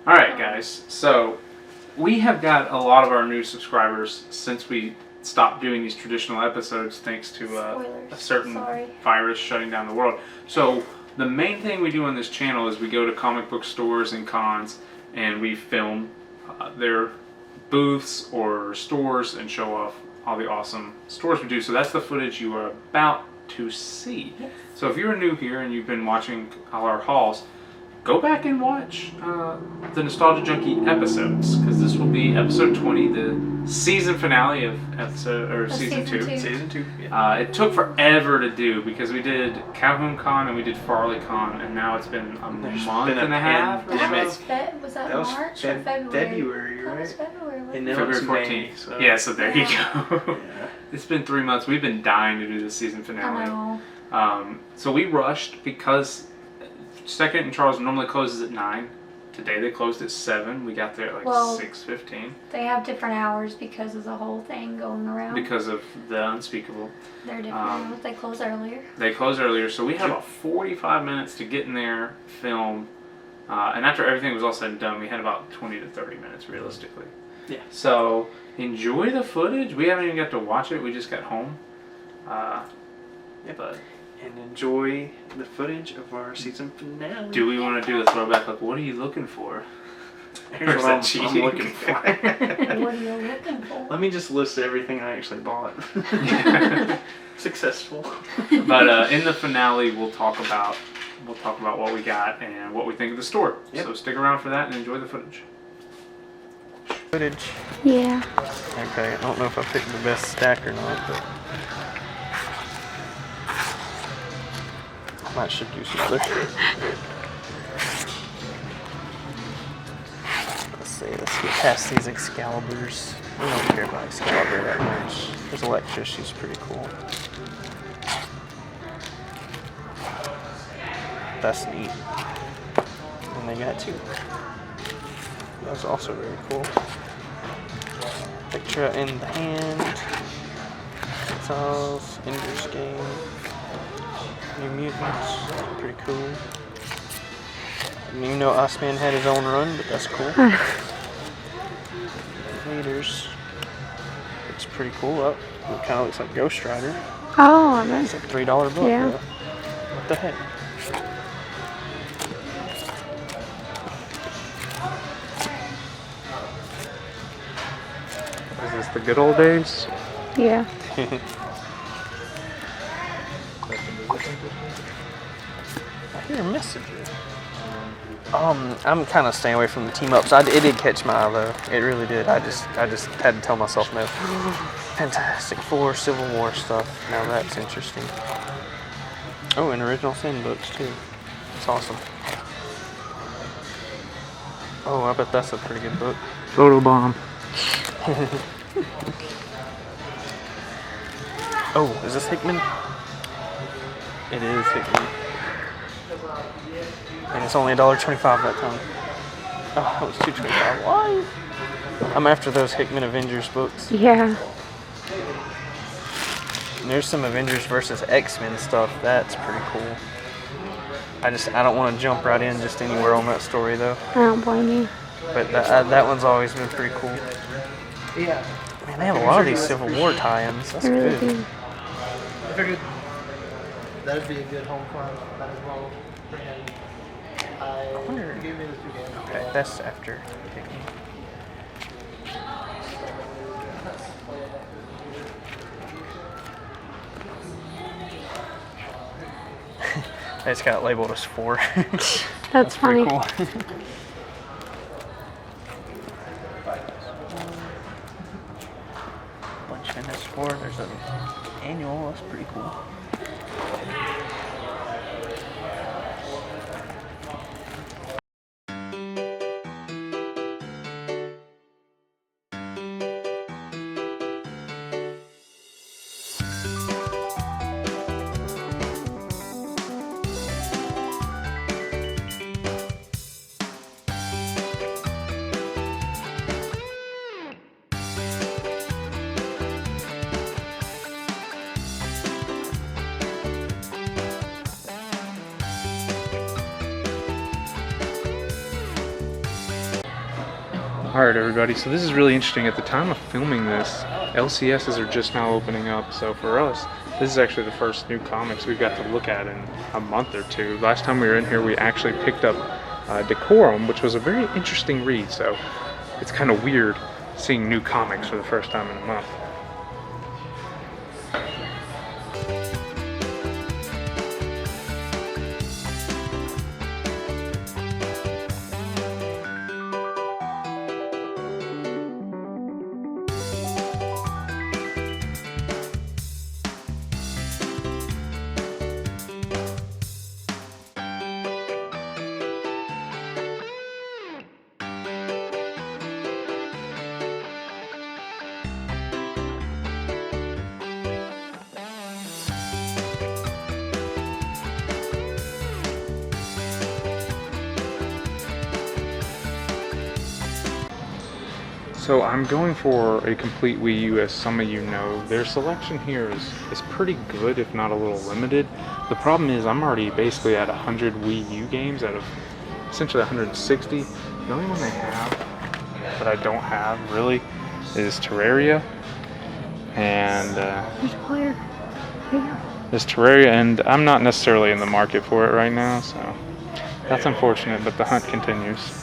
Alright guys, so we have got a lot of our new subscribers since we stopped doing these traditional episodes thanks to a certain virus shutting down the world. So the main thing we do on this channel is we go to comic book stores and cons and we film their booths or stores and show off all the awesome stores we do. So that's the footage you are about to see. Yes. So if you're new here and you've been watching all our hauls, go back and watch the Nostalgia Junkie episodes, because this will be episode 20, the season finale of season 2. Season 2. Yeah. It took forever to do because we did Calhoun Con and we did Farley Con, and now it's been a month and a half. Was that March or February? February, right? That was February. And February 14th. So. Yeah, so there you go. Yeah. It's been 3 months. We've been dying to do the season finale. I know. So we rushed because Second and Charles normally closes at 9. Today they closed at 7. We got there at 6:15. They have different hours because of the whole thing going around. Because of the unspeakable. They're different hours. They close earlier. They close earlier, so we had about 45 minutes to get in there, film, and after everything was all said and done, we had about 20 to 30 minutes realistically. Yeah. So enjoy the footage. We haven't even got to watch it. We just got home. But. And enjoy the footage of our season finale. Do we want to do a throwback? Like, what are you looking for? Here's what I'm looking for. What are you looking for? Let me just list everything I actually bought. Successful. But in the finale, we'll talk about what we got and what we think of the store. Yep. So stick around for that and enjoy the footage. Footage. Yeah. Okay. I don't know if I picked the best stack or not, but. I should do some other shit. Let's get past these Excaliburs. We don't care about Excalibur that much. There's Electra, she's pretty cool. That's neat. And they got 2. That's also very cool. Electra in the hand. Exiles, Ender's Game. New Mutants, pretty cool. You know Iceman had his own run, but that's cool. Leaders. Looks pretty cool. It kind of looks like Ghost Rider. Oh, it's a $3 book. Yeah. What the heck? Is this the good old days? Yeah. I hear a messenger. I'm kind of staying away from the team ups. It did catch my eye though. It really did. I just had to tell myself no. Fantastic Four, Civil War stuff. Now that's interesting. Oh, and Original Sin books too. It's awesome. Oh, I bet that's a pretty good book. Photobomb. Oh, is this Hickman? It is Hickman. And it's only $1.25 that time. Oh, it was $2.25. Why? I'm after those Hickman Avengers books. Yeah. And there's some Avengers versus X-Men stuff. That's pretty cool. I don't want to jump right in just anywhere on that story though. I don't blame you. But that one's always been pretty cool. Yeah. Man, they have a lot of these Civil War tie-ins. That's really good. I figured that'd be a good home run as well for him. wonder. Give me the 2 games. Okay, that's after picking. It's got it labeled as 4. That's funny. Pretty cool. Bunch of NS4. There's an annual. That's pretty cool. Alright everybody, so this is really interesting. At the time of filming this, LCSs are just now opening up, so for us, this is actually the first new comics we've got to look at in a month or two. Last time we were in here, we actually picked up Decorum, which was a very interesting read, so it's kind of weird seeing new comics for the first time in a month. So I'm going for a complete Wii U, as some of you know. Their selection here is pretty good, if not a little limited. The problem is I'm already basically at 100 Wii U games out of essentially 160. The only one they have that I don't have really is Terraria. And There's a player. Here. there's Terraria, and I'm not necessarily in the market for it right now, so that's unfortunate, but the hunt continues.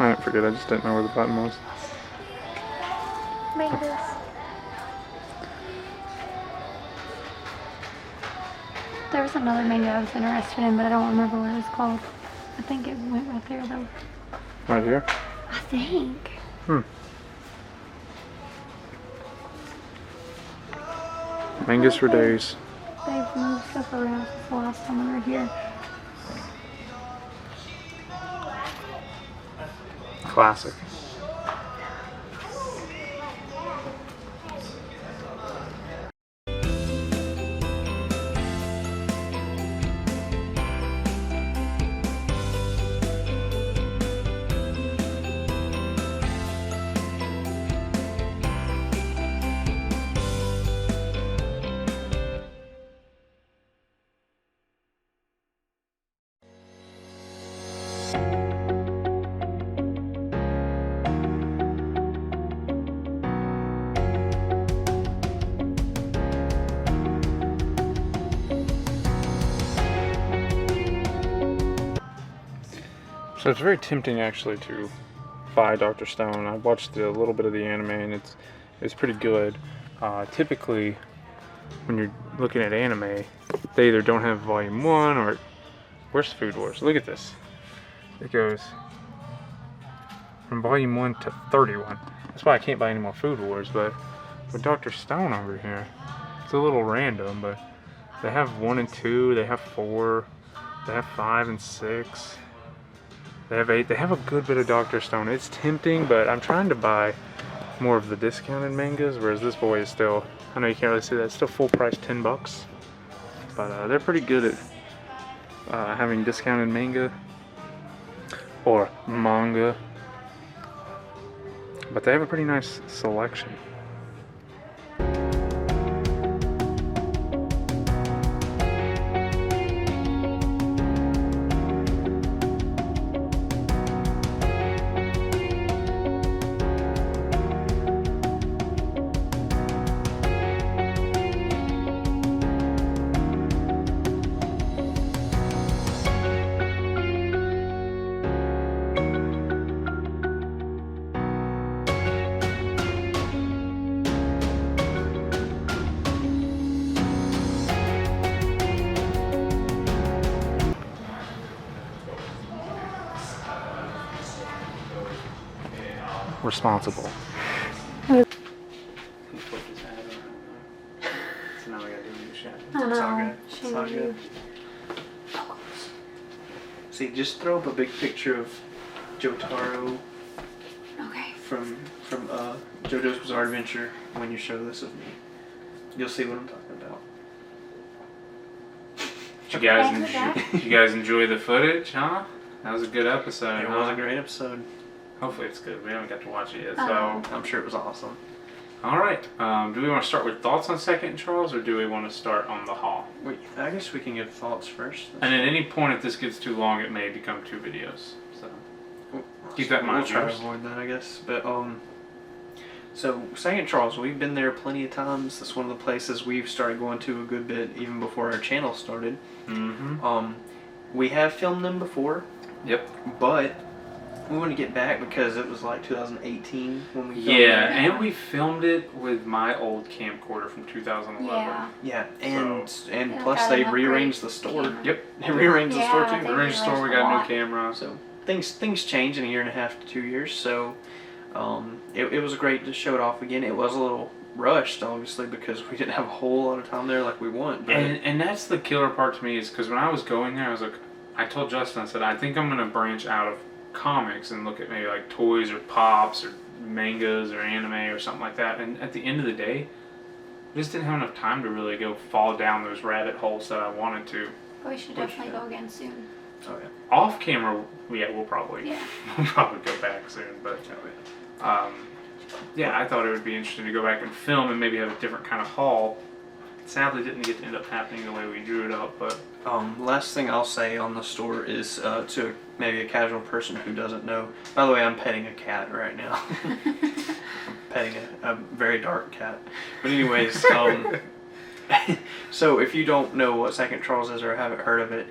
I didn't forget, I just didn't know where the button was. Mangoes. There was another mango I was interested in, but I don't remember what it was called. I think it went right there though. Right here? I think. Mangoes for days. They've moved stuff around since the last time we were here. Classic. So it's very tempting actually to buy Dr. Stone. I watched a little bit of the anime and it's pretty good. Typically, when you're looking at anime, they either don't have volume 1 or where's Food Wars? Look at this. It goes from volume 1 to 31. That's why I can't buy any more Food Wars, but with Dr. Stone over here, it's a little random, but they have 1 and 2, they have 4, they have 5 and 6. They have 8. They have a good bit of Dr. Stone. It's tempting, but I'm trying to buy more of the discounted mangas, whereas this boy is still, I know you can't really see that, it's still full price $10. But they're pretty good at having discounted manga or manga. But they have a pretty nice selection. Responsible. So now we gotta do a new shot. I It's all know. good. It's all good. See, just throw up a big picture of Jotaro Okay. from JoJo's Bizarre Adventure when you show this of me. You'll see what I'm talking about. Did you guys enjoy the footage, huh? That was a good episode. It was a great episode. Hopefully it's good. We haven't got to watch it yet, so I'm sure it was awesome. all right. Do we want to start with thoughts on Second Charles, or do we want to start on the haul? Wait, I guess we can give thoughts first. And at any point, if this gets too long, it may become 2 videos. So keep that in mind. We'll try to viewers. avoid that, I guess. But so Second Charles, we've been there plenty of times. That's one of the places we've started going to a good bit, even before our channel started. Mm-hmm. We have filmed them before. Yep. But we want to get back because it was like 2018 when we filmed Yeah, it. and we filmed it with my old camcorder from 2011. Yeah. Yeah, and Yeah, plus got they an rearranged upgrade the store. camera. Yep. They rearranged the store Yeah, too. they We're in the store. We got a new camera. So things change in a year and a half to 2 years. So it was great to show it off again. It was a little rushed, obviously, because we didn't have a whole lot of time there like we want. But And that's the killer part to me, is because when I was going there, I was like, I told Justin, I said, I think I'm going to branch out of comics and look at maybe like toys or pops or mangas or anime or something like that. And at the end of the day, I just didn't have enough time to really go fall down those rabbit holes that I wanted to. We should definitely go again soon. oh yeah. Off camera, we'll probably Yeah. we'll probably go back soon. But yeah, I thought it would be interesting to go back and film and maybe have a different kind of haul. Sadly, didn't get to end up happening the way we drew it up, but Last thing I'll say on the store is to maybe a casual person who doesn't know. By the way, I'm petting a cat right now. I'm petting a very dark cat. But anyways, so if you don't know what Second Charles is or haven't heard of it,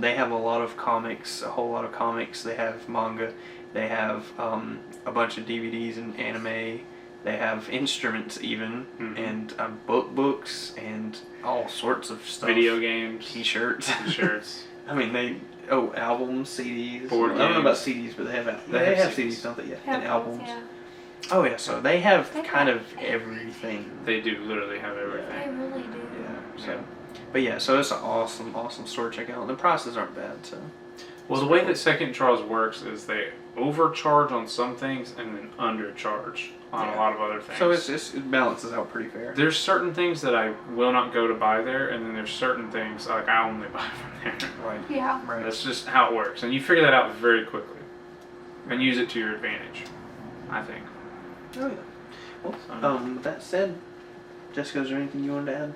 they have a lot of comics, a whole lot of comics. They have manga. They have a bunch of DVDs and anime. They have instruments even, and books, and all sorts of stuff. video games, T-shirts. T-shirts. I mean, albums, CDs. Board I don't know about games. CDs, but they have CDs. CDs, don't they? Yeah, Yeah, and albums. Yeah. Oh yeah, so they have They kind have of everything. They do literally have They everything. really do. Yeah. So, but yeah, so it's an awesome store to check out. And the prices aren't bad. So. Well, the way that Second Charles works is they overcharge on some things and then undercharge on a lot of other things. So it balances out pretty fair. There's certain things that I will not go to buy there, and then there's certain things like I only buy from there. Right. Yeah. Right. That's just how it works, and you figure that out very quickly, and use it to your advantage, I think. Oh yeah. Well, with that said, Jessica, is there anything you wanted to add?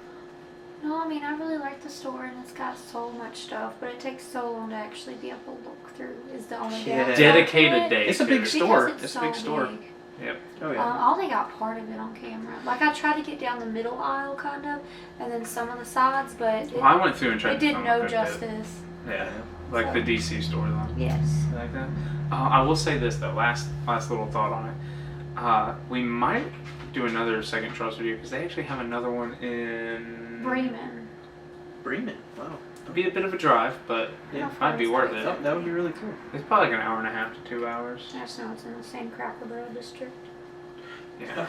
No, I mean, I really like the store and it's got so much stuff, but it takes so long to actually be able to look through is the only Yeah. downside Dedicated to it. day. It's a big Because store. It's a big so store. big. Yep. Oh yeah. I only got part of it on camera. Like, I tried to get down the middle aisle, kind of, and then some of the sides, but Well, I went through and tried it to did film no a good bit. justice. Yeah, like the DC storyline. Yes. Like that. I will say this though. Last little thought on it. We might do another second Trolls video because they actually have another one in Bremen. Wow. It'd be a bit of a drive, but Yeah. it might be worth it. That would be really cool. It's probably like an hour and a half to 2 hours. I just know it's in the same Cracker Barrel district. Yeah.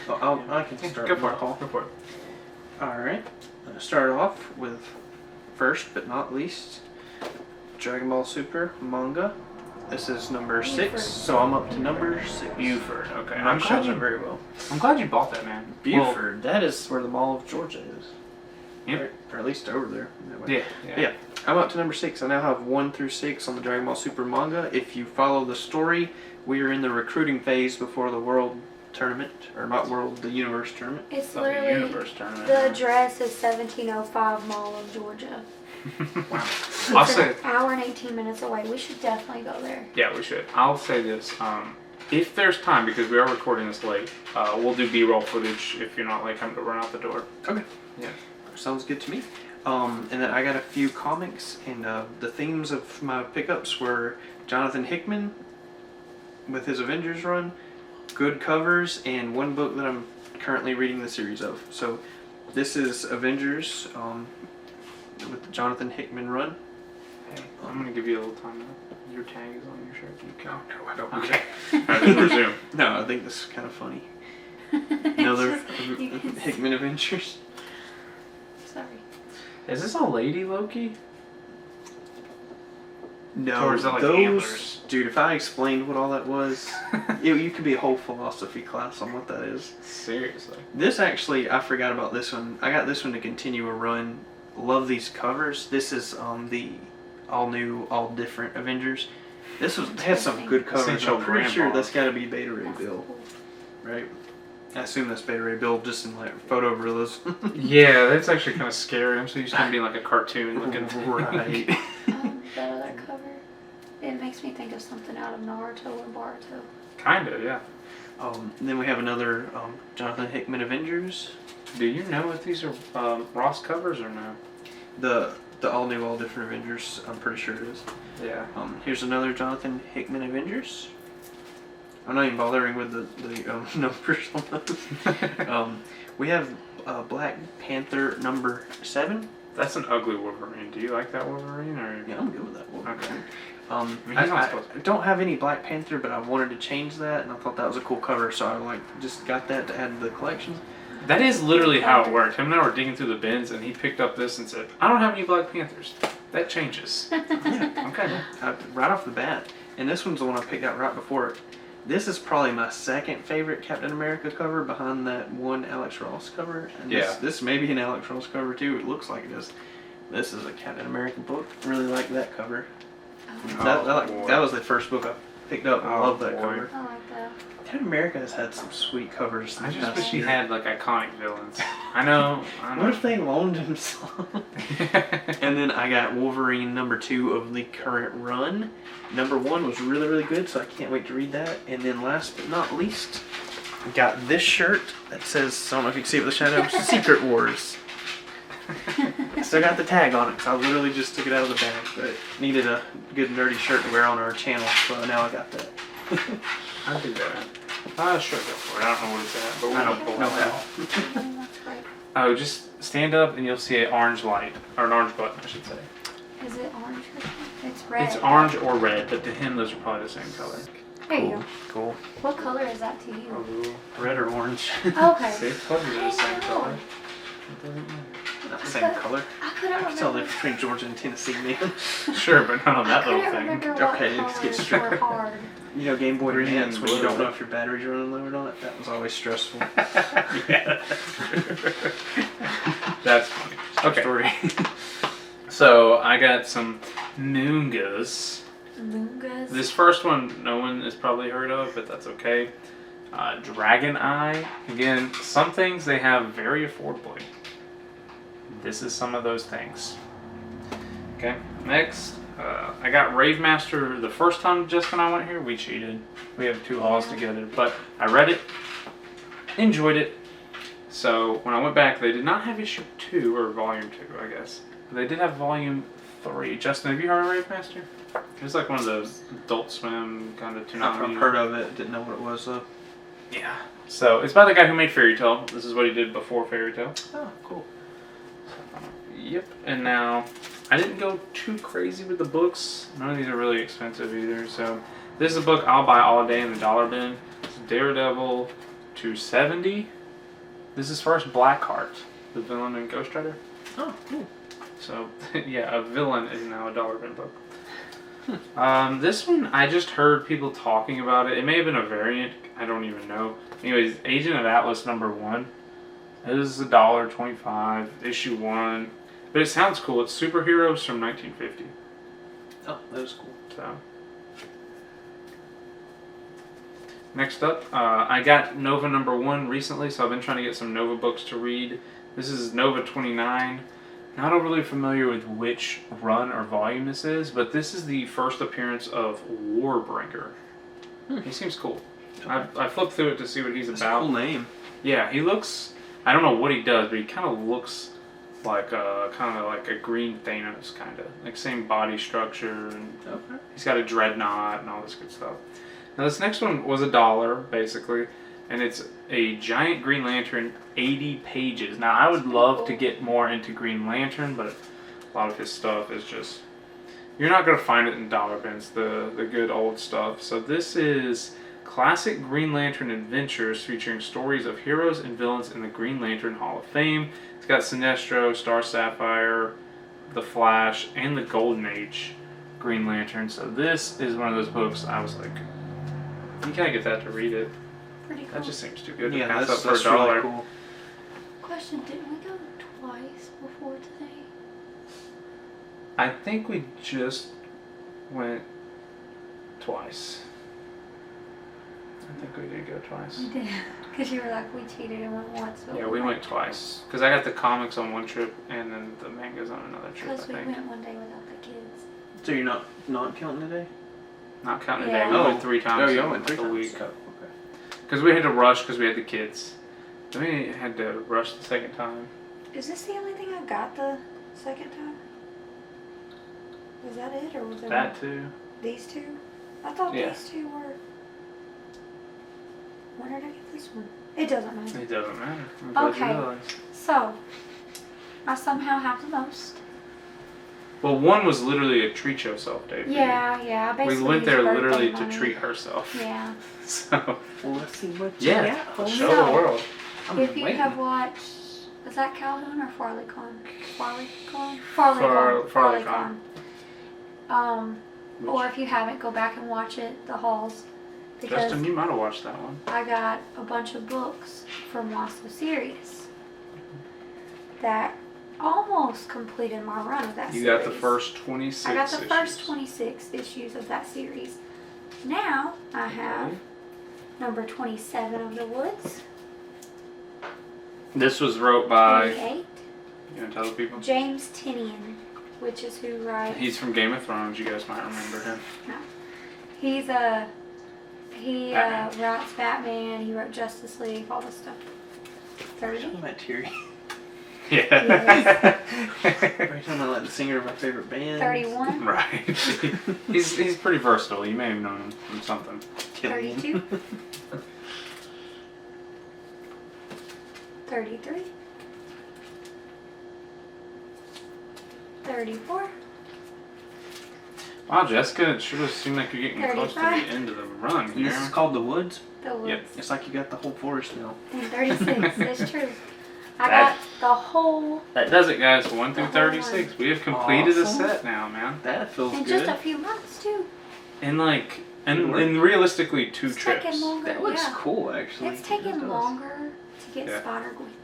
Well, I can start. Go for it, Paul. Go for it. All right. Start off with first but not least, Dragon Ball Super manga. This is number 6, so I'm up to number 6. Buford. Okay. I'm showing it very well. I'm glad you bought that, man. Buford. That is where the Mall of Georgia is. Yep. Right? Or at least over there. That way. Yeah. I'm up to number 6. I now have 1 through 6 on the Dragon Ball Super manga. If you follow the story, we are in the recruiting phase before the World Tournament, or not World, the Universe Tournament. It's The literally universe tournament. the address is 1705 Mall of Georgia. Wow. It's I'll say. an hour and 18 minutes away. We should definitely go there. Yeah, we should. I'll say this. If there's time, because we are recording this late, we'll do B-roll footage if you're not like having to run out the door. Okay. Yeah. Sounds good to me. And then I got a few comics, and the themes of my pickups were Jonathan Hickman with his Avengers run, good covers, and one book that I'm currently reading the series of. So this is Avengers with the Jonathan Hickman run. Hey, I'm going to give you a little time now. Your tag is on your shirt. You can. No, I don't. Okay. Alright, let's resume. No, I think this is kind of funny. Another You can- Hickman Avengers. Sorry. Is this a lady Loki? No, Or is that like those, antlers? dude. If I explained what all that was, you could be a whole philosophy class on what that is. Seriously. This actually, I forgot about this one. I got this one to continue a run. Love these covers. This is the all new, all different Avengers. This was had some good covers. Essential I'm pretty sure grandma. that's got to be Beta Ray That's Bill, cool. right? I assume that's Beta Ray Bill, just in like photorealism. Yeah, that's actually kind of scary. I'm so used to him being like a cartoon looking. Right. That other cover, it makes me think of something out of Naruto or Boruto. Kinda, yeah. Then we have another Jonathan Hickman Avengers. Do you know if these are Ross covers or no? The all new, all different Avengers. I'm pretty sure it is. Yeah. Here's another Jonathan Hickman Avengers. I'm not even bothering with the numbers on those. We have Black Panther number 7. That's an ugly Wolverine. Do you like that Wolverine or? Yeah, I'm good with that one. Okay. I don't have any Black Panther, but I wanted to change that, and I thought that was a cool cover, so I just got that to add to the collection. That is literally how it worked. Him and I were digging through the bins, and he picked up this and said, "I don't have any Black Panthers." That changes. Yeah. Okay. Right off the bat, and this one's the one I picked out right before it. This is probably my second favorite Captain America cover behind that one Alex Ross cover. And Yeah. This may be an Alex Ross cover too. It looks like it is. This is a Captain America book. Really like that cover. Oh, That was the first book I picked up. I Oh, love that boy. cover. I like that. Captain America has had some sweet covers. I this just past wish he year. had like iconic villains. I know. What if they loaned him some? And then I got Wolverine number 2 of the current run. Number 1 was really, really good, so I can't wait to read that. And then last but not least, I got this shirt that says, I don't know if you can see it with the shadow, Secret Wars. I still got the tag on it, so I literally just took it out of the bag, but needed a good nerdy shirt to wear on our channel, so now I got that. I do that. Sure, go for it. I don't know what it's at, but we're I gonna don't pull know it out. how. That's great. Oh, just stand up and you'll see an orange light, or an orange button, I should say. Is it orange? It's red. It's orange or red, but to him those are probably the same color. There you go. Cool. What color is that to you? Oh, Red or orange? Okay. see, told you they're the same I know. color. It doesn't matter. Not the same color. I couldn't I can tell the remember. difference between Georgia and Tennessee, man. Sure, but not on I that little couldn't thing. remember what Okay, let's get colors straight. were hard. You know, Game Boy Green Advance, and when you blue. don't know if your battery's running low or not, that was always stressful. Yeah. That's funny. Okay, Story. so I got some Noongas. Lungas. This first one, no one has probably heard of, but that's okay. Dragon Eye. Again, some things they have very affordably. This is some of those things. Okay, next. I got Rave Master the first time Jessica and I went here. We cheated. We have 2 hauls together. But I read it, enjoyed it. So when I went back, they did not have issue 2 or volume 2, I guess. But they did have volume 3. Justin, have you heard of Rave Master? It's like one of those Adult Swim kind of Toonami. I've heard of it. Didn't know what it was though. Yeah. So it's by the guy who made Fairy Tail. This is what he did before Fairy Tail. Oh, cool. Yep. And now, I didn't go too crazy with the books. None of these are really expensive either. So this is a book I'll buy all day in the dollar bin. It's Daredevil 270. This is first Blackheart, the villain in Ghost Rider. Oh, cool. So yeah, a villain is now a dollar bin book. This one, I just heard people talking about it. It may have been a variant. I don't even know. Anyways, Agent of Atlas #1. It is $1.25, issue 1. But it sounds cool. It's superheroes from 1950. Oh, that was cool. So. Next up, I got Nova #1 recently, so I've been trying to get some Nova books to read. This is Nova 29. Not overly familiar with which run or volume this is, but this is the first appearance of Warbringer. He seems cool. Okay. I flipped through it to see what he's That's about. a cool name. Yeah, he looks. I don't know what he does, but he kind of looks like a green Thanos, kind of like same body structure, and Okay. he's got a dreadnought and all this good stuff. Now this next one was $1 basically, and it's a giant Green Lantern, 80 pages. Now I would love to get more into Green Lantern, but a lot of his stuff is just, you're not going to find it in dollar bins, the good old stuff. So this is Classic Green Lantern Adventures, featuring stories of heroes and villains in the Green Lantern Hall of Fame. It's got Sinestro, Star Sapphire, The Flash, and the Golden Age Green Lantern. So this is one of those books I was like, you can't get that to read it. Pretty cool. That just seems too good to Yeah, pass up that's for $1. really cool. Question, didn't we go twice before today? I think we just went twice. I think we did go twice. We did. Because you were like, we cheated and went once. But Yeah, we went twice. Because I got the comics on one trip and then the mangas on another trip, I Because we think. went one day without the kids. So you're not counting today? Not counting Yeah. today. We Oh. went 3 times Oh, you in went 3 the times. week. Oh, okay. Because we had to rush because we had the kids. Then we had to rush the second time. Is this the only thing I got the second time? Was that it, or was there That too. these two? I thought Yeah. these two were. When did I get this one? It doesn't matter. It doesn't matter. I'm glad Okay. you realized. So, I somehow have the most. Well, one was literally a treat yourself day. for you. Yeah. We Basically went used there birthday literally to money. treat herself. Yeah. So, Well, let's see what you yeah, got. show So- the world. I'm If you waiting. have watched, is that Calhoun or Farleycon? Farleycon? Farleycon. Or if you haven't, go back and watch it, the hauls. Because Justin, you might have watched that one. I got a bunch of books from Why So Serious that almost completed my run of that series. You got the first 26 I got the first issues. 26 issues of that series. Now I have number 27 of The Woods, This was wrote by, 28, you want to tell the people? James Tynion, which is who writes. He's from Game of Thrones. You guys might remember him. He Batman. writes Batman. He wrote Justice League, all this stuff. 30. I'm at teary. Yeah. Every time I like the singer of my favorite band. 31. Right. he's pretty versatile. You may have known him from something. 32. 33. 34. Wow, Jessica, it sure does seem like you're getting close to the 35. end of the run here. This is called The Woods. The Woods. Yep. It's like you got the whole forest now. And 36. That's true. I That- got the whole That does it, guys. 1 through The whole 36. We have completed a Awesome. set now, man. That feels in good. just a few months too. And and realistically 2 It's trips. taking longer. That looks yeah. cool, actually. It's It taking does. longer to get Yeah. spider glints.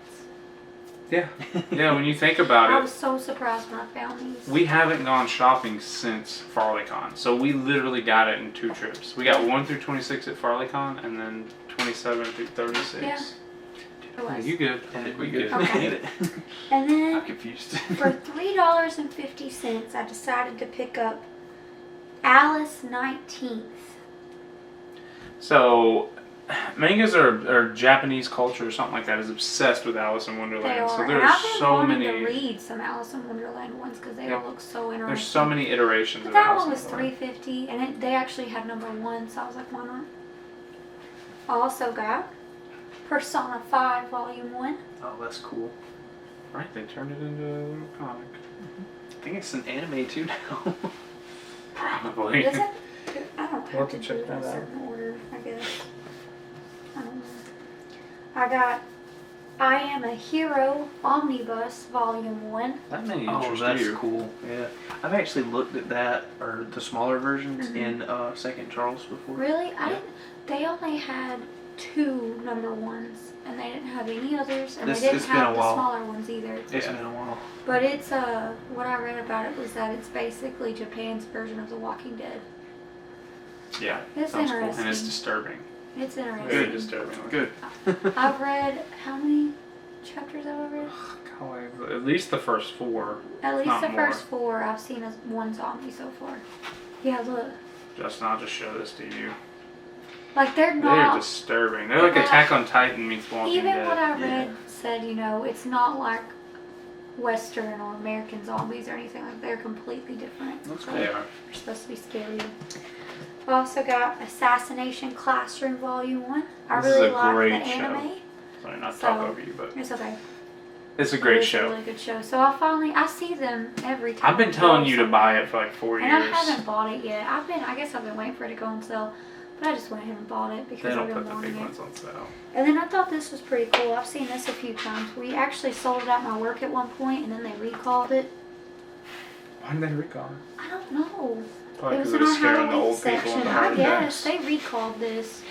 Yeah. Yeah, when you think about I it, was so surprised when I found these. we haven't gone shopping since Farleycon. So we literally got it in 2 trips. We got 1 through 26 at Farleycon and then 27 through 36. Yeah. It was. You good? I Yeah, think we we good. good. Okay. Get it. And then I'm confused. for $3.50, I decided to pick up Alice 19th. So, mangas or Japanese culture or something like that is obsessed with Alice in Wonderland. They are. So And there I've are been so wanting many. to read some Alice in Wonderland ones because they all look so interesting. There's so many iterations. But of that Alice one in was Wonderland. $3.50, and they actually had #1, so I was like, why not? I also got Persona 5 Volume 1. Oh, that's cool. Right, they turned it into a little comic. I think it's an anime too now. Probably. Is it? I don't We'll have have to to do check it in a that out. certain order, I guess. I don't know. I got I Am a Hero Omnibus Volume 1. That may Oh, interest that's you. cool. Yeah, I've actually looked at that or the smaller versions Mhm. in Second Charles before. Really? I Yeah. didn't. They only had 2 #1s, and they didn't have any others, and This- they didn't it's been have a the while. smaller ones either. It's Yeah. been a while. But it's what I read about it was that it's basically Japan's version of The Walking Dead. Yeah. It's sounds cool. interesting. And it's disturbing. It's interesting. Very disturbing. Good. I've read how many chapters have I read? Golly, at least the first 4. At least Not the more. first 4. I've seen as one zombie so far. Yeah, look. Justin, I'll just show this to you. Like they're They're not. disturbing. They're like Yeah. Attack on Titan meets Walking Even Dead. what I Yeah. read said, it's not like Western or American zombies or anything. Like they're completely different. That's So They are. they're supposed to be scarier. I also got Assassination Classroom Volume 1. I This is really a like the great anime. Sorry, not So- talk over you, but It's okay. it's a great It's show. a really good show. So I see them every time. I've been it telling goes you to somewhere. buy it for like 4 And years. I haven't bought it yet. I guess I've been waiting for it to go on sale, but I just went ahead and bought it They because don't I've been put the wanting big it. ones on sale. And then I thought this was pretty cool. I've seen this a few times. We actually sold it at my work at one point, and then they recalled it. Why did they recall it? I don't know. Probably It was because in it our was scaring the Halloween old people in section. the I heart guess attacks. they recalled this.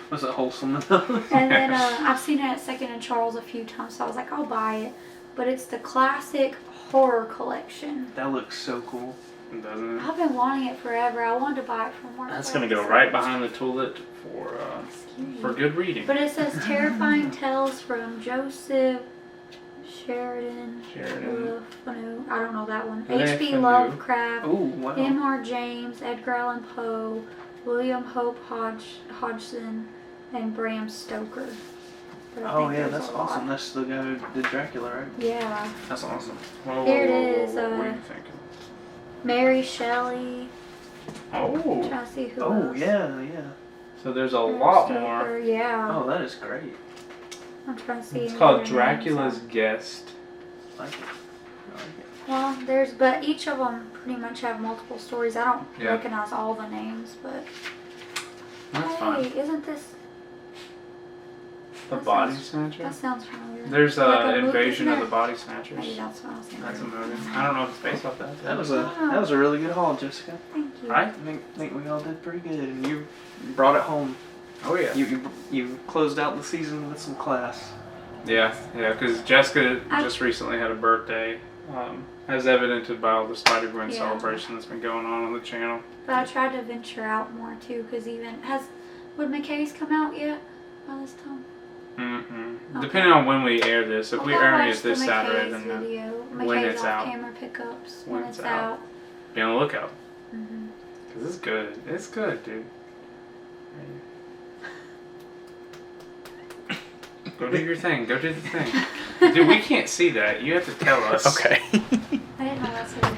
Was it wholesome enough? And then I've seen it at Second and Charles a few times, so I was like, I'll buy it. But it's the classic horror collection. That looks so cool. Doesn't it? I've been wanting it forever. I wanted to buy it from work. That's gonna go right behind the toilet for good reading. But it says terrifying tales from Joseph Sheridan. Fanu. I don't know that one. H.P. Fanu. Lovecraft. Oh, wow. M.R. James, Edgar Allan Poe, William Hope Hodgson, and Bram Stoker. But I Oh, think yeah, there's that's a lot. awesome. That's the guy who did Dracula, right? Yeah. That's awesome. Whoa, Here it whoa, whoa, is, whoa, what are you thinking? Mary Shelley. Oh, Trying to see who Oh, else. yeah. so there's a Bram lot Stoker, more. Yeah. Oh, that is great. I'm trying to see. It's who called their names Dracula's are. Guest. I like it. I like it. Well, but each of them pretty much have multiple stories. I don't Yeah. recognize all the names, but That's hey, fine. isn't this? The that Body sounds- Snatcher. That sounds familiar. There's Like a movie, Invasion isn't of the it? Body Maybe Snatchers. that's what I was thinking. That's a movie. I don't know if it's based off that. That was a really good haul, Jessica. Thank you. Right? I think we all did pretty good, and you brought it home. Oh yeah. You closed out the season with some class. Yeah. Because Jessica I- just recently had a birthday, as evidented by all the Spider-Gwen Yeah. celebration that's been going on the channel. But I tried to venture out more too, because would McKay's come out yet by this time? Okay. Depending on when we air this, if we I'll air watch it this the Saturday, McKay's then video. when McKay's it's out. off-camera pickups When when it's it's out. out. be on the lookout. Mm-hmm. Because it's good. It's good, dude. Go do your thing. Go do the thing. Dude, we can't see that. You have to tell us. Okay. I didn't know that's what.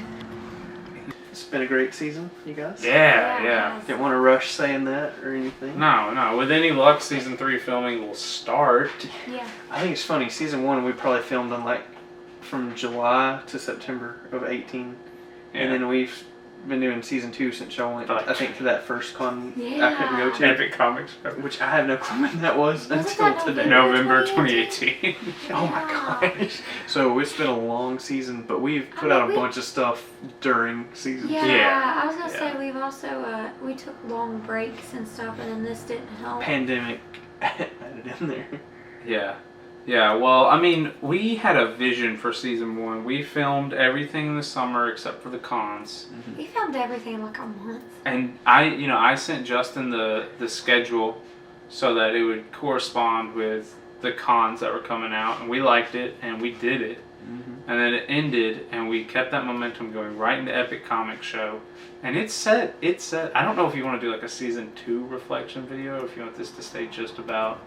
It's been a great season, you guys. Yeah, Yeah. yeah. Didn't want to rush saying that or anything. No. With any luck, season 3 filming will start. Yeah. I think it's funny. Season 1 we probably filmed in from July to September of 18, Yeah. and then we've been doing season 2 since y'all went. Like- I think to that first con I Yeah. couldn't go to, Epic Comics. which I have no clue when that was Wasn't until that today. November 2018? 2018. Oh my Yeah. gosh! So it's been a long season, but we've I put mean, out a bunch of stuff during season. Yeah, Yeah. I was gonna Yeah. say we've also we took long breaks and stuff, and then this didn't help. Pandemic added in there. Yeah, well, I mean, we had a vision for season 1. We filmed everything in the summer except for the cons. We filmed everything in like a month. And I sent Justin the schedule so that it would correspond with the cons that were coming out, and we liked it, and we did it. And then it ended, and we kept that momentum going right into Epic Comic Show. And it's set. I don't know if you want to do like a season 2 reflection video, or if you want this to stay just about.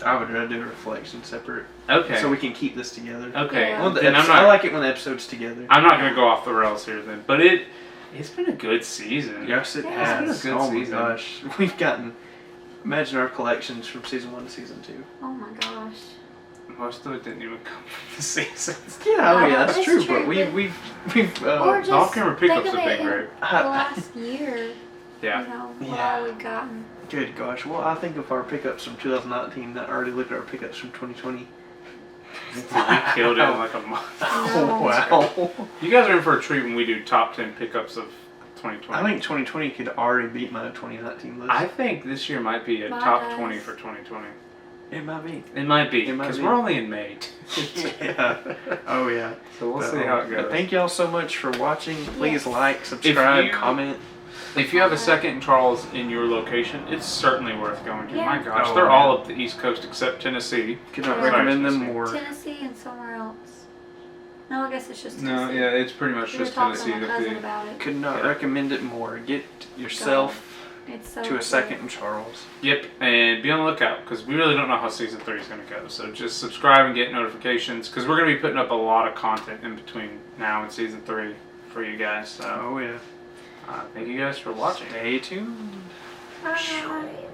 I would rather do a reflection separate. Okay. So we can keep this together. Okay. Yeah. Well, Then I like it when the episode's together. I'm not gonna go off the rails here then, but it's been a good season. Yes, it Yeah. has. It's been a good Oh season. my gosh, we've gotten. Imagine our collections from season 1 to season 2. Oh my gosh. Most of it didn't even come from the seasons. Yeah, oh yeah, that's It's true. true, But we've Or just All camera pickups think of have it been in great. the last year. Yeah. You know, what Yeah. all we've gotten. Good gosh. Well, I think of our pickups from 2019. I already looked at our pickups from 2020. We killed it in like a month. Oh wow. You guys are in for a treat when we do top 10 pickups of 2020. I think 2020 could already beat my 2019 list. I think this year might be a Mine top does. 20 for 2020. It might be. It might be, It might because be. we're only in May. Yeah. Oh yeah. So we'll But, see how it but goes. thank y'all so much for watching. Please Yes. like, subscribe, you- comment. If you have a second Charles in your location, it's certainly worth going to. Yeah. My gosh, Oh, they're yeah. all up the East Coast except Tennessee. Could not Yeah. recommend them Tennessee. more. Tennessee and somewhere else. No, I guess it's just No, Tennessee. yeah, it's pretty much We were just talking Tennessee. to my That cousin the, about it. Could not Yeah. recommend it more. Get yourself It's so to a good. second Charles. yep, and be on the lookout because we really don't know how season 3 is going to go. So just subscribe and get notifications because we're going to be putting up a lot of content in between now and season 3 for you guys. So Oh yeah. thank you guys for watching. Stay tuned. Bye.